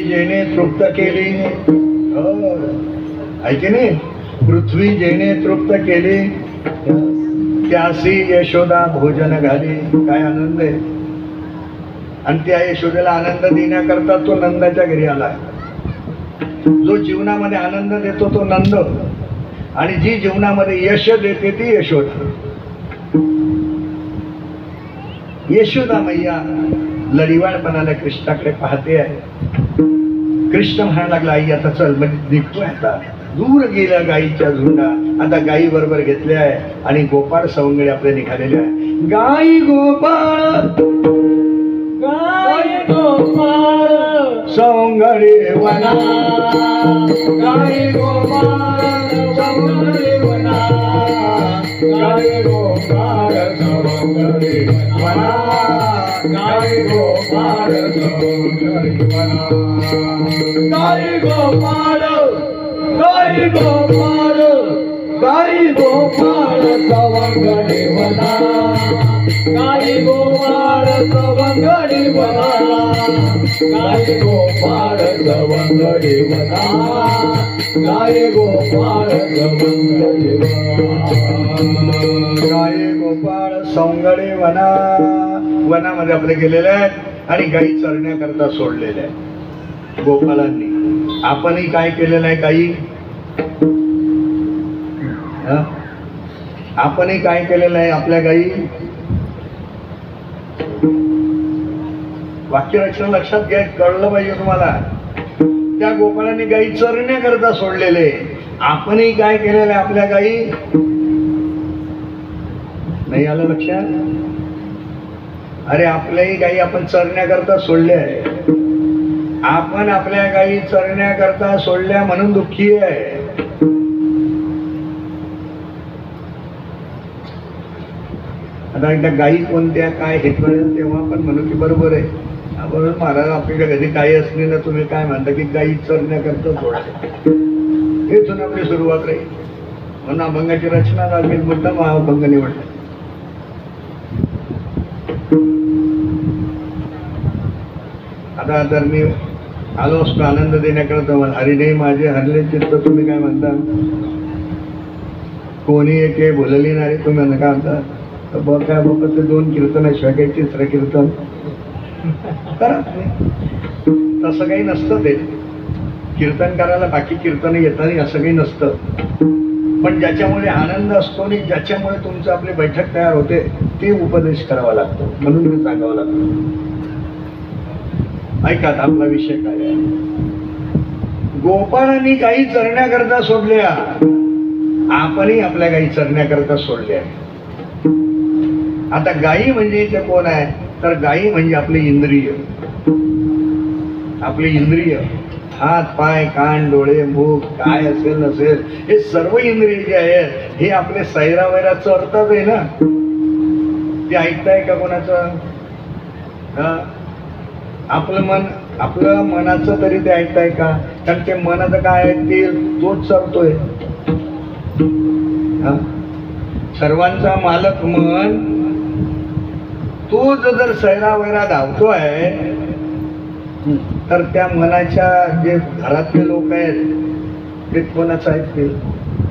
जेने तृप्त केली, ऐके नाही, पृथ्वी जेने तृप्त केली त्यासी यशोदा भोजन घाली. काय आनंद आहे. आणि त्या यशोदेला आनंद देण्याकरता तो नंदाच्या घरी आला. जो जीवनामध्ये आनंद देतो तो नंद, आणि जी जीवनामध्ये यश देते ती यशोदा. यशोदा मैया लढीवाळपणाला कृष्णाकडे पाहते आहे. कृष्ण म्हणायला लागला, आई आता चल, म्हणजे निघतोय आता. दूर गेल्या गायीच्या झुंडा, आता गायी बरोबर घेतल्या आहे आणि गोपाळ सवंगडी आपले निघालेले आहे. गाई गोपाळ, गाई गोपाळ सवंगडी वना, गाई गोपाळ सवंगडी वना, गाई गोपाळ सवंगडी वना, गाई गोपाळ सवंगडी वना. गाई गोपाळ, गाई गोपाळ, गाई गोपाळ सवंगडी वना, गाई गोपाळ सवंगडी वना, गाई गोपाळ सवंगडी वना, गाई गोपाळ सवंगडी वना. गाई गोपाळ सवंगडी वना. वनामध्ये आपले गेलेले आहेत आणि गाई चरण्याकरता सोडलेले आहेत गोपाळांनी. आपणही काय केलेलं आहे गाई, आपणही काय केलेलं आहे आपल्या गाई. वाक्यरचना लक्षात घ्या, कळलं पाहिजे तुम्हाला. त्या गोपाळांनी गाई चरण्याकरता सोडलेले, आपणही काय केलेलं आहे आपल्या गाई. नाही आलं लक्षात. अरे आपल्याही गाई आपण चरण्याकरता सोडल्या आहे. आपण आपल्या गाई चरण्याकरता सोडल्या म्हणून दुःखी आहे. आता एकदा गाई कोणत्या काय हे कळेल तेव्हा आपण म्हणू की बरोबर आहे. बरोबर महाराज, आपल्या घरी गाई असली ना, तुम्ही काय म्हणता की गाई चरण्याकरता सोडल्या. हेतून आपली सुरुवात राहील. म्हणून अभंगाची रचना लागली, मुद्दाम हा अभंग निवडला. आता तर मी आलो असतो आनंद देण्याकरता, मला हरिने माझे हरले चित्त, तुम्ही काय म्हणता. कोणी एके बोलली नाही, तुम्ही काय म्हणता. बघ काय बघ, ते 2 कीर्तन आहे, शिवाय काही 3रं कीर्तन करा. तसं काही नसतं. ते कीर्तन करायला बाकी कीर्तन येतं नाही असं काही नसतं. पण ज्याच्यामुळे आनंद असतो आणि ज्याच्यामुळे तुमचं आपली बैठक तयार होते ते उपदेश करावा लागतो, म्हणून ते सांगावं लागतं. ऐका आपला विषय काय आहे. गोपाळांनी गाई चरण्याकरता सोडल्या, आपणही आपल्या गाई चरण्याकरता सोडल्या. आता गाई म्हणजे ते कोण आहे, तर गाई म्हणजे आपले इंद्रिय. आपले इंद्रिय, हात पाय कान डोळे मुख काय असेल नसेल, हे सर्व इंद्रिय जे आहेत हे आपले सैरा वैरा चरतात आहे ना. ते ऐकताय का कोणाचं. आपलं मन, आपलं मनाचं तरी ते ऐकताय का. कारण ते मनाचं काय ऐकतील तोच चरतोय. सर्वांचा मालक मन, तोच जर सैरा वैरा धावतोय तर त्या मनाच्या जे घरातले लोक आहेत ते कोणाचं ऐकतील.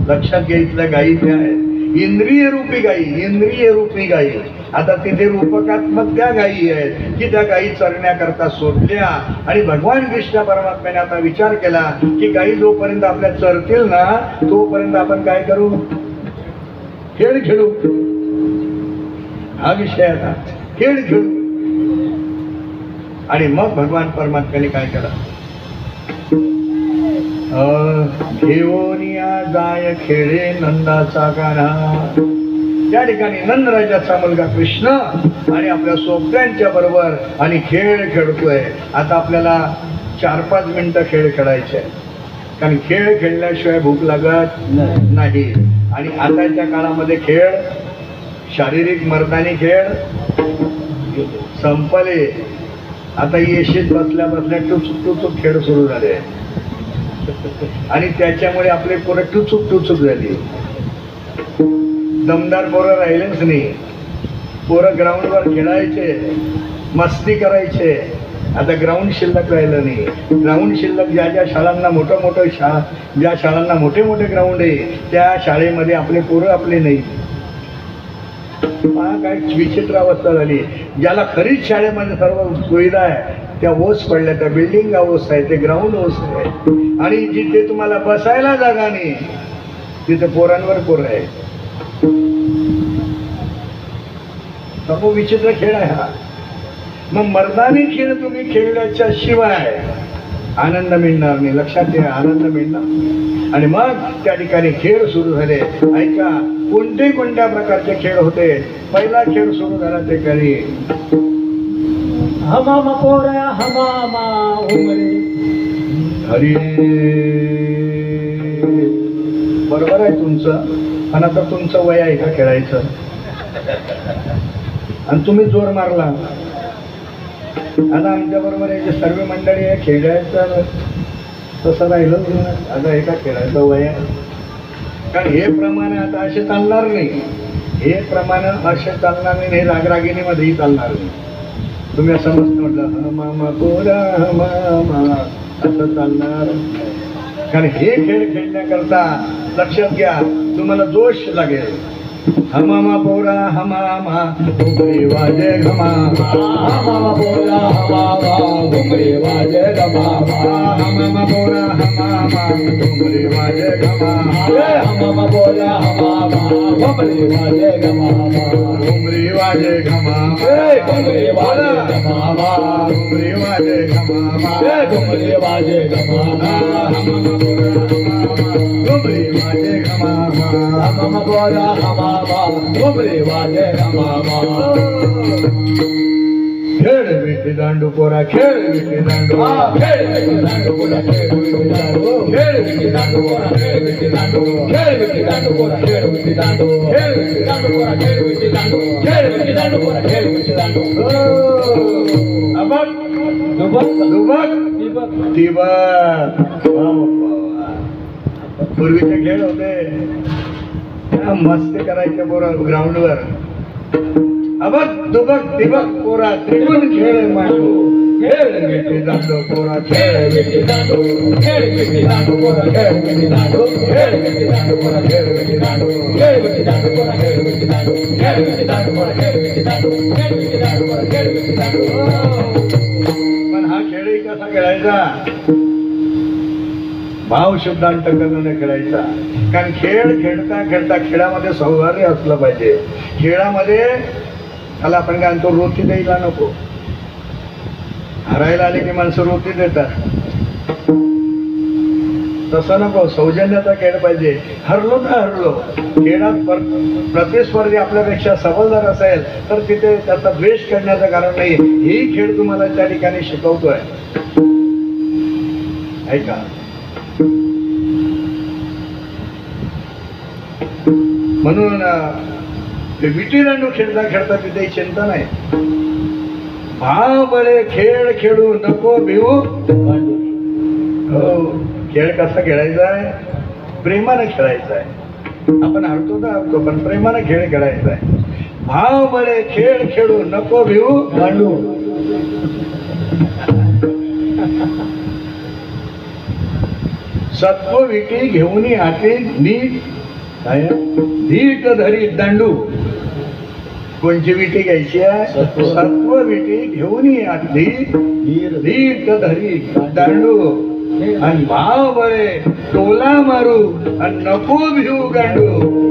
लक्षात घ्यायचं, गायी त्या आहेत इंद्रिय रूपी गायी, इंद्रिय रूपी गायी. आता तिथे रूपकात्मक त्या गायी आहेत की त्या गायी चरण्याकरता सोडल्या. आणि भगवान कृष्ण परमात्म्याने आता विचार केला की गायी जोपर्यंत आपल्या चरतील ना तोपर्यंत आपण काय करू, खेळ खेळू. हा विषय आता खेळ खेळू. आणि मग भगवान परमात्म्याने काय केलं, घेऊनिया जाय खेळे नंदाचा गाणा. त्या ठिकाणी नंदराजाचा मुलगा कृष्ण आणि आपल्या सोबत्यांच्या बरोबर आणि खेळ खेळतोय. आता आपल्याला 4-5 मिनिटं खेळ खेळायचे, कारण खेळ खेळल्याशिवाय भूक लागत नाही. आणि आताच्या काळामध्ये खेळ, शारीरिक मर्दानी खेळ संपले. आता येशीत बसल्या बसल्या टुचूक खेळ सुरू झाले आणि त्याच्यामुळे आपले पोरं टुचूक झाली. दमदार पोरं राहिलेच नाही. पोरं ग्राउंडवर खेळायचे, मस्ती करायचे, आता ग्राउंड शिल्लक राहिलं नाही. ग्राउंड शिल्लक ज्या ज्या शाळांना मोठं शाळा, ज्या शाळांना मोठे ग्राउंड आहे त्या शाळेमध्ये आपले पोरं आपले नाही. काय विचित्र अवस्था झाली. ज्याला खरीच शाळेमध्ये सर्व सुविधा आहे त्या ओस पडल्या, त्या बिल्डिंग ओस आहे, ते ग्राउंड ओस आहे, आणि जिथे तुम्हाला बसायला जागा नाही तिथे पोरांवर पोरं आहे. सर्व विचित्र खेळ आहे हा. मग मर्दानी खेळ तुम्ही खेळल्याच्या शिवाय आनंद मिळणार नाही. लक्षात घ्या, आनंद मिळणार. आणि मग त्या ठिकाणी खेळ सुरू झाले. ऐका, कोणत्या प्रकारचे खेळ होते. पहिला खेळ सुरू झाला ते करी हमामा पोरा हमामा उमरे. हरी बरोबर आहे तुमचं, पण आता तुमचं वय आहे का खेळायचं, आणि तुम्ही जोर मारला. आता आमच्या बरोबर आहे सर्व मंडळी आहे खेळायचं तसं राहिलं. आता एका खेळायचं वय आहे, कारण हे प्रमाण आता असे चालणार नाही. हे प्रमाण असे चालणार नाही, हे रागरागिणीमध्येही चालणार नाही. तुम्ही असं मस्त म्हटलं मामा पोरा मामा असं चालणार. कारण हे खेळ खेळण्याकरता लक्षात घ्या तुम्हाला जोश लागेल. हमामा पोरा हमामा घुमरे वाजे घमा. हमामा पोरा हमामा घुमरे वाजे घमा. हमामा पोरा हमामा घुमरे वाजे घमा. हमामा पोरा हमामा घुमरे वाजे घमा. घुमरे वाजे घमा. घुमरे वाजे घमा. घुमरे वाजे घमा. घुमरे वाजे घमा. हमामा पोरा हमामा घुमरे वाजे घमा. हमामा पोरा हमामा घुमरे वाजे घमा. खेळ विटी दांडू पोरा खेळ विटी दांडू. खेळ विटी दांडू पोरा खेळ विटी दांडू. खेळ विटी दांडू पोरा खेळ विटी दांडू. खेळ विटी दांडू पोरा खेळ विटी दांडू. खेळ विटी दांडू पोरा खेळ विटी दांडू. खेळ विटी दांडू पोरा खेळ विटी दांडू. अबक दुबक दुबक दिबक तिबक. पूर्वीचे खेळ होते मस्ती करायचे पोरा ग्राउंडवर. अबक दुबक तिबक पोरा त्रिगुण खेळ मांडू. खेळ विटी दांडू पोरा खेळ विटी दांडू. खेळ विटी दांडू पोरा खेळ विटी दांडू. खेळ विटी दांडू पोरा खेळ विटी दांडू. खेळ विटी दांडू पोरा खेळ विटी दांडू. खेळ विटी दांडू पोरा खेळ विटी दांडू. खेळ विटी दांडू पोरा खेळ विटी दांडू. पण हा खेळही कसा खेळायचा, भाव शब्दांत करून खेळायचा. कारण खेळ खेळता खेळता खेळामध्ये सौहार्य असलं पाहिजे. खेळामध्ये त्याला आपण काय म्हणतो रोटी द्यायला नको. हरायला आले की माणसं रोटी देतात, तसं नको. सौजन्याचा खेळ पाहिजे. हरलो तर हरलो. खेळात प्रतिस्पर्धी आपल्यापेक्षा सबल जर असेल तर तिथे त्याचा द्वेष करण्याचं कारण नाही. हेही खेळ तुम्हाला त्या ठिकाणी शिकवतोय. ऐका, म्हणून विटी दांडू खेळता खेळता तिथे चिंता नाही. भाव बळे खेळ खेळू नको भिवू. हो, खेळ कसा खेळायचा आहे, प्रेमाने खेळायचा आहे. आपण हरतो तर हरतो, पण प्रेमाने खेळ खेळायचा आहे. भाव बळे खेळ खेळू नको भिवू गांडू. सत्व विटी घेऊन आते नीट काय धीट धरी दांडू. कोणची विटी घ्यायची आहे, सत्व विटी घेऊन आतली धीट धरी दांडू. आणि भाव बळे टोला मारू आणि नको भिऊ गांडू.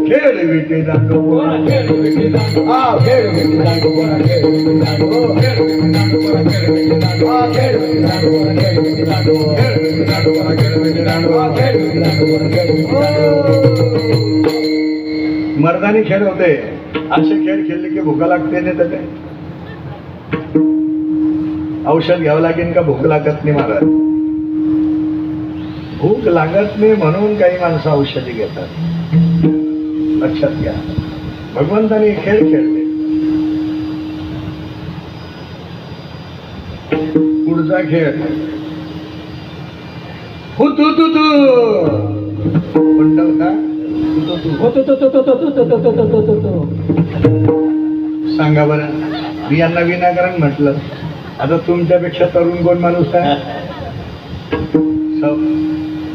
खेळ विटी दांडू पोरा खेळ विटी दांडू. खेळ विटी दांडू पोरा खेळ विटी दांडू. खेळ विटी दांडू पोरा खेळ विटी दांडू. खेळ विटी दांडू पोरा खेळ विटी दांडू. खेळ विटी दांडू पोरा खेळ विटी दांडू. खेळ विटी दांडू पोरा खेळ विटी दांडू. मर्दानी खेळ होते. असे खेळ खेळले की भूक लागते नाही तर काय औषध घ्यावं लागेल का भूक लागत नाही. महाराज भूक लागत नाही म्हणून काही माणसं औषधी घेतात. लक्षात घ्या, भगवंताने खेळ खेळले. पुढचा खेळ हुतू तू तू म्हणता सांगा बरं. मी यांना विनाकारण म्हटलं आता तुमच्यापेक्षा तरुण कोण माणूस आहे?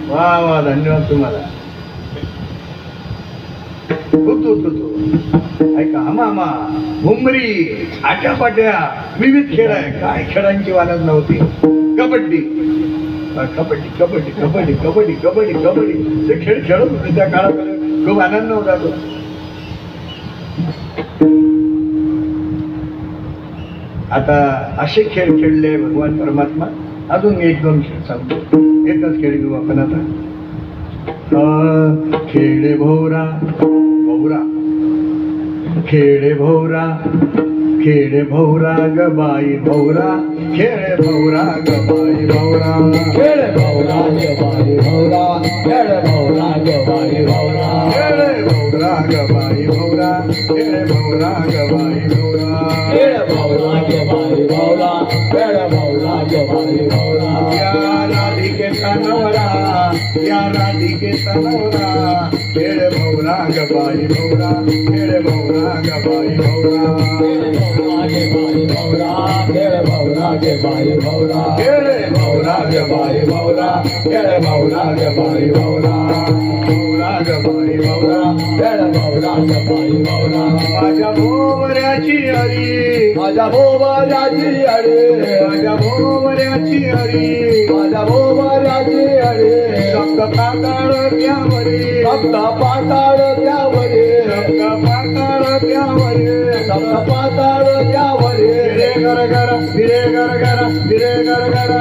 वा वा, धन्यवाद तुम्हाला. ऐका, मामा, भुमरी, आट्यापाट्या, विविध खेळ आहे. काय खेळांची वानच नव्हती. कबड्डी कबड्डी कबड्डी कबड्डी कबड्डी कबड्डी कबड्डी ते खेळ खेळत होते त्या काळात. खूप आनंद होता तो. आता असे खेळ खेळले भगवान परमात्मा. अजून एक दोन खेळ सांगतो. एकच खेळ घेऊ आपण आता. खेळे भोवरा भोवरा, खेळे भोवरा, खेळे भोवरा ग बाई भोवरा, खेळे भोवरा ग बाई भोवरा, खेळे भोवरा ग बाई भोवरा, खेळे भोवरा ग बाई भोवरा, खेळे भोवरा ग बाई भोवरा, खेळे भोवरा ग बाई भोवरा, खेळे भोवरा ग बाई भोवरा, खेळे भोवरा ग बाई भोवरा. या राधिकेचा नवरा, या राधिकेचा नवरा, खेळे भोवरा ग बाई भोवरा, खेळे भोवरा ग बाई भोवरा, खेळे भोवरा ग बाई भोवरा, खेळे भोवरा ग खेळे भोवरा ग बाई भोवरा, खेळे भोवरा ग बाई भोवरा, भोवरा ग बाई भोवरा, खेळे भोवरा ग बाई भोवरा. माझ्या भोवऱ्याची हरी, माझ्या भोवऱ्याची अरे, माझ्या भोवऱ्याची हरी, माझ्या भोवऱ्याची अरे, सप्त पाताळ त्यावरी, सप्त पाताळ त्यावरे, सप्त पाताळ त्यावरी, सप्त पाताळ त्यावरे, फिरे गर गर, फिरे गर गर, फिरे गर गर,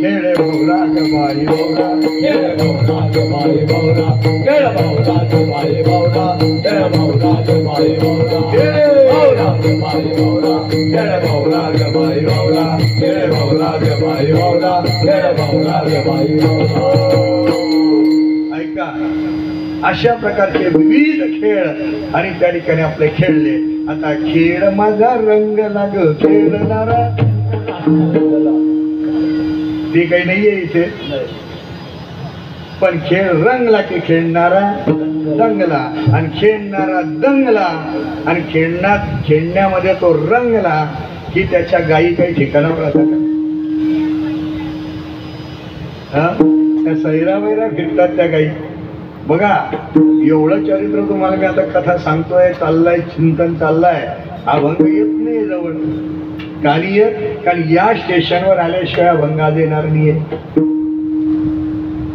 खेळे भोवरा ग बाई भोवरा, खेळे भोवरा ग बाई भोवरा, खेळे भोवरा ग बाई भोवरा, खेळे भोवरा ग बाई भोवरा, खेळे भोवरा ग बाई भोवरा, खेळे भोवरा ग बाई भोवरा, खेळे भोवरा ग बाई भोवरा, खेळे भोवरा ग बाई भोवरा. ऐका, अशा प्रकारचे विविध खेळ आणि त्या ठिकाणी आपले खेळले. आता खेळ माझा रंग लाग खेळणारा, ते काही नाहीये इथे, पण खेळ रंगला की खेळणारा दंगला, आणि खेळणारा दंगला, आणि खेळण्यामध्ये तो रंगला की त्याच्या गायी काही ठिकाणावर राहतात का? त्या सैरा वैरा फिरतात त्या गायी. बघा, एवढं चरित्र तुम्हाला मी आता कथा सांगतोय, चाललाय चिंतन चाललाय, अभंग येत नाही जवळ. कारण या स्टेशनवर आल्याशिवाय अभंगा देणार नाहीये,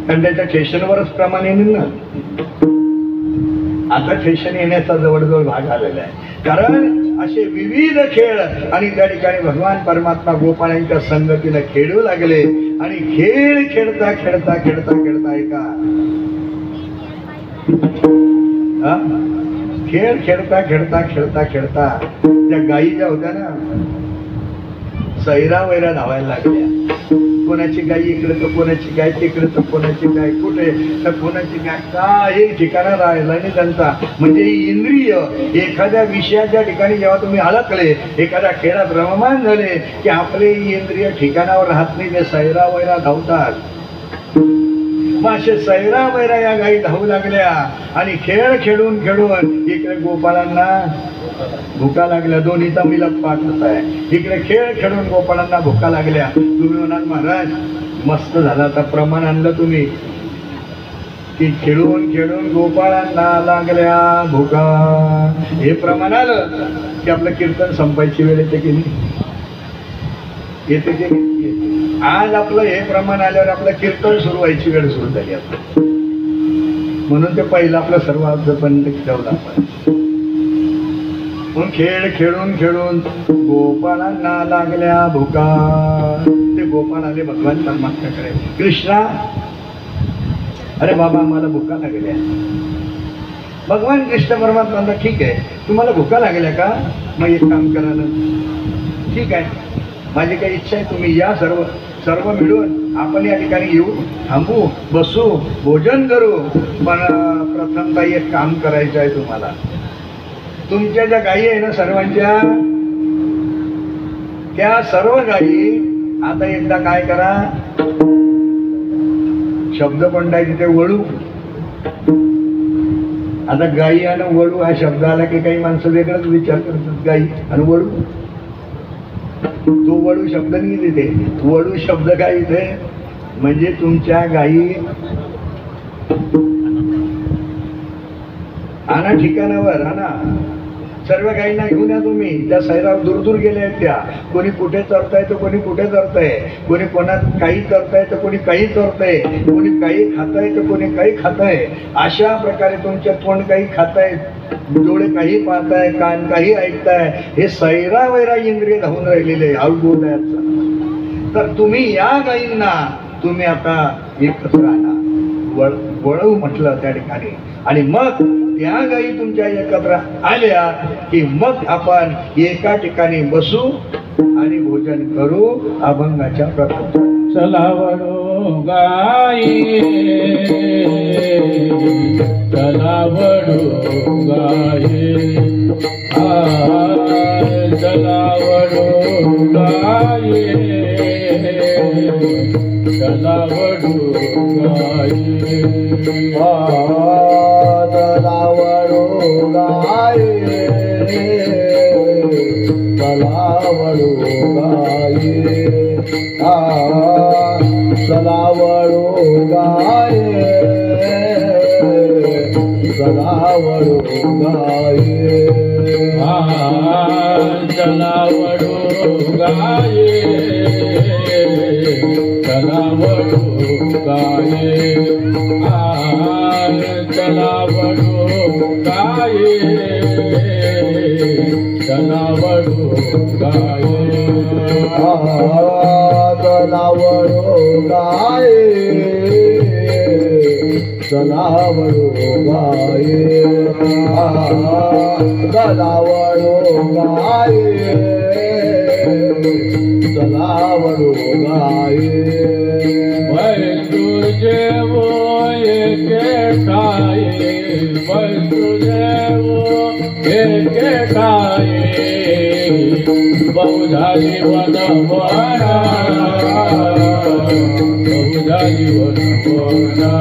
कारण त्याच्या स्टेशनवरच प्रमाण येईल ना. आता स्टेशन येण्याचा जवळजवळ भाग आलेला आहे. कारण असे विविध खेळ आणि त्या ठिकाणी भगवान परमात्मा गोपाळांच्या संगतीने खेळू लागले. आणि खेळ खेळता खेळता खेळता खेळता ऐका, खेळ खेळता खेळता खेळता खेळता त्या गायी ज्या होत्या ना, सैरा वैरा धावायला लागल्या. कोणाची गाय इकडे तर कोणाची गाय तिकडे तर कोणाची गाय कुठे तर कोणाची गाय, काही ठिकाणा राहिला नाही त्यांचा. म्हणजे इंद्रिय एखाद्या विषयाच्या ठिकाणी जेव्हा तुम्ही अडकले, एखाद्या खेळात रममान झाले की आपले इंद्रिय ठिकाणावर राहत नाही, ते सैरा वैरा धावतात. मग असे सैरा वैरा या गायी धावू लागल्या. आणि खेळ खेळून खेळून इकडे गोपाळांना भुका लागल्या. दोन्हीचा मिलक पाठ होत आहे. इकडे खेळ खेळून गोपाळांना भुका लागल्या. तुम्ही म्हणाल महाराज मस्त झाला, आता प्रमाण आणलं तुम्ही की खेळून खेळून गोपाळांना लागल्या भुका. हे प्रमाण आलं की आपलं कीर्तन संपायची वेळ येते की नाही? येते की नाही? आज आपलं हे प्रमाण आल्यावर आपलं कीर्तन सुरू व्हायची वेळ सुरू झाली आता. म्हणून ते पहिलं आपलं सर्व अर्ज बंद ठेवला आपण. खेळ खेळून खेळून गोपाळांना लागल्या भुका. ते गोपाळ आले भगवान परमात्म्याकडे, कृष्णा अरे बाबा मला भुका लागल्या. भगवान कृष्ण परमात्मा म्हणला ठीक आहे, तुम्हाला भुका लागल्या का? मग एक काम करा ना, ठीक आहे माझी काही इच्छा आहे, तुम्ही या सर्व मिळून आपण या ठिकाणी येऊ, थांबू, बसू, भोजन करू. पण प्रथमतः एक काम करायचं आहे तुम्हाला. तुमच्या ज्या गायी आहे ना सर्वांच्या, त्या सर्व गायी आता एकदा काय करा, शब्द पण आहे तिथे वळू. आता गायी आणि वळू हा शब्द आला की काही माणसं वेगळाच विचार करतात. गायी आणि वळू तो वळू शब्द नाही तिथे. वळू शब्द काय इथे म्हणजे तुमच्या गायी आणा ठिकाणावर आणा. सर्व गायींना घेऊन या तुम्ही. त्या सैराव दूर दूर गेल्या आहेत त्या. कोणी कुठे चरताय तर कोणी कुठे चरतंय, कोणी कोणात काही चरताय तर कोणी काही चरतंय, कोणी काही खाताय तर कोणी काही खाताय. अशा प्रकारे तुमच्या तोंड काही खाताय, डोळे काही पाहताय, कान काही ऐकताय. हे सैरा वैरा इंद्रिय धावून राहिलेले अवबोधायचं. तर तुम्ही या गायींना तुम्ही आता एकत्र आणा. वळवू म्हटलं त्या ठिकाणी. आणि मग त्या गायी तुमच्या एकत्र आल्या की मग आपण एका ठिकाणी बसू आणि भोजन करू अभंगाच्या प्रकार. चला वडू गाई, चला वडू गाई, चला वडू गाई, चला वडू गाई, चला वडू गाई, चला वडू गाई, चला वडू गाई, चला वडू गाई, चला वडू गाई, चला वडू गाई, चला वडू गाई, चला वडू गाई, चला वडू गाई, चला वडू गाई, चला वडू गाई, चला वडू गाई. तुझे वो एक खाए, तुझे वो एक खाए, बहुधारी वनवना, बहुधारी वनवना,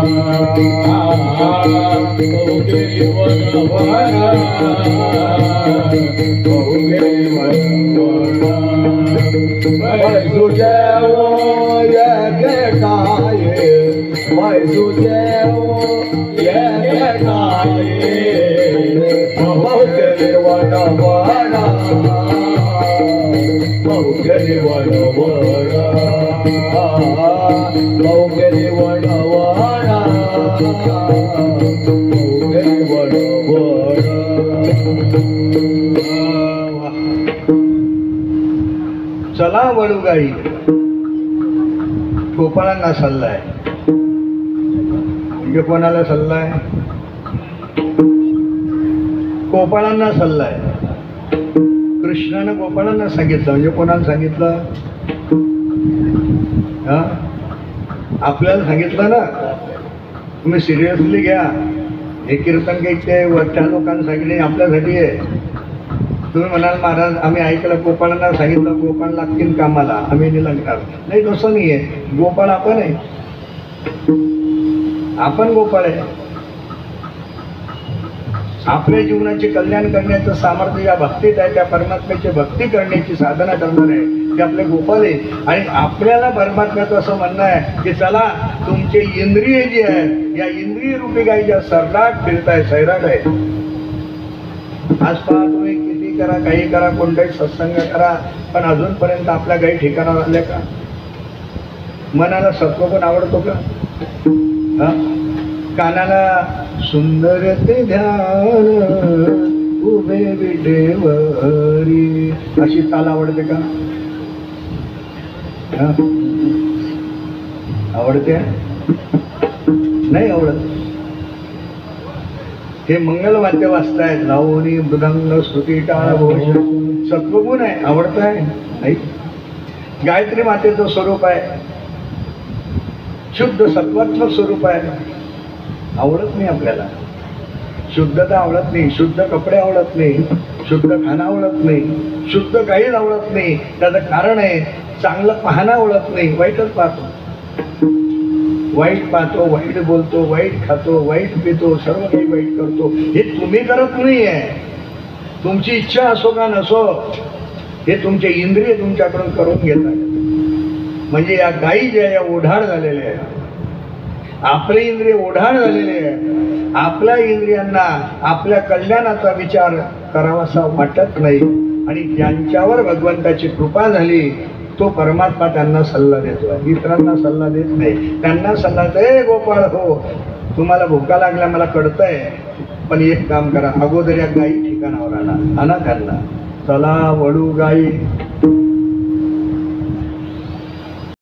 बहुगिरी वनवना, बहुगिरी वनवना. तुझे वो एक खाए, तुझे वो एक खाए, बहुगिरी वनवना, बहुगिरी वनवना, बहुगिरी वनवना, बहुगिरी वनवना. चला वळू गाई गोपाळांना सल्ला आहे. म्हणजे कोणाला सल्ला आहे? गोपाळांना सल्ला आहे. कृष्णानं गोपाळांना सांगितलं. म्हणजे कोणाला सांगितलं? आपल्याला सांगितलं ना. तुम्ही सिरियसली घ्या. हे कीर्तन काही ते वरच्या लोकांना सांगितले आपल्यासाठी आहे. तुम्ही म्हणाल महाराज आम्ही ऐकलं गोपाळांना सांगितलं, गोपाळ लागतील कामाला, आम्ही नाही लागणार. नाही, तसं नाही आहे. गोपाळ आपण आहे. आपण गोपाळ आहे. आपल्या जीवनाचे कल्याण करण्याचं सामर्थ्य या भक्तीत आहे. त्या परमात्म्याची भक्ती करण्याची साधना करणार आहे ते आपले गोपाळ आहे. आणि आपल्याला परमात्म्याचं असं म्हणणं आहे की चला तुमचे इंद्रिय जे आहेत या इंद्रिय रूपी गाई ज्या सरलाट फिरताय, सैराट आहे. आज पहा तुम्ही किती करा, काही करा, कोणताही सत्संग करा, पण अजूनपर्यंत आपल्या गाई ठिकाणावर आल्या का? मनाला सत्वगुण आवडतो का? कानाला सुंदर ते ध्यान उभे विटेवरी अशी चाल आवडते का? आवडते? नाही आवडत. हे मंगलवाद्य वाजतायत, लावणी, मृदंग, श्रुती, टाळ, घोष, सत्वगुण आहे. आवडत आहे? नाही. गायत्री मातेचं स्वरूप आहे, शुद्ध सत्वात्मक स्वरूप आहे. आवडत नाही आपल्याला. शुद्धता आवडत नाही, शुद्ध कपडे आवडत नाही, शुद्ध खाणं आवडत नाही, शुद्ध काहीच आवडत नाही. त्याचं कारण आहे चांगलं पाहणं आवडत नाही, वाईटच पाहतो. वाईट पाहतो, वाईट बोलतो, वाईट खातो, वाईट पितो, सर्व काही वाईट करतो. हे तुम्ही करत नाही आहे. तुमची इच्छा असो का नसो, हे तुमचे इंद्रिय तुमच्याकडून करून घेतात. म्हणजे या गायी ज्या या ओढाळ झालेल्या आहेत, आपले इंद्रिय ओढाळ झालेले आहे. आपल्या इंद्रियांना आपल्या कल्याणाचा विचार करावासा वाटत नाही. आणि ज्यांच्यावर भगवंताची कृपा झाली तो परमात्मा त्यांना सल्ला देतो, इतरांना सल्ला देत नाही. त्यांना सल्ला दे, गोपाळ हो तुम्हाला भुका लागल्या मला कळतंय, पण एक काम करा, अगोदर या गायी ठिकाणावर आणा त्यांना. चला वळू गायी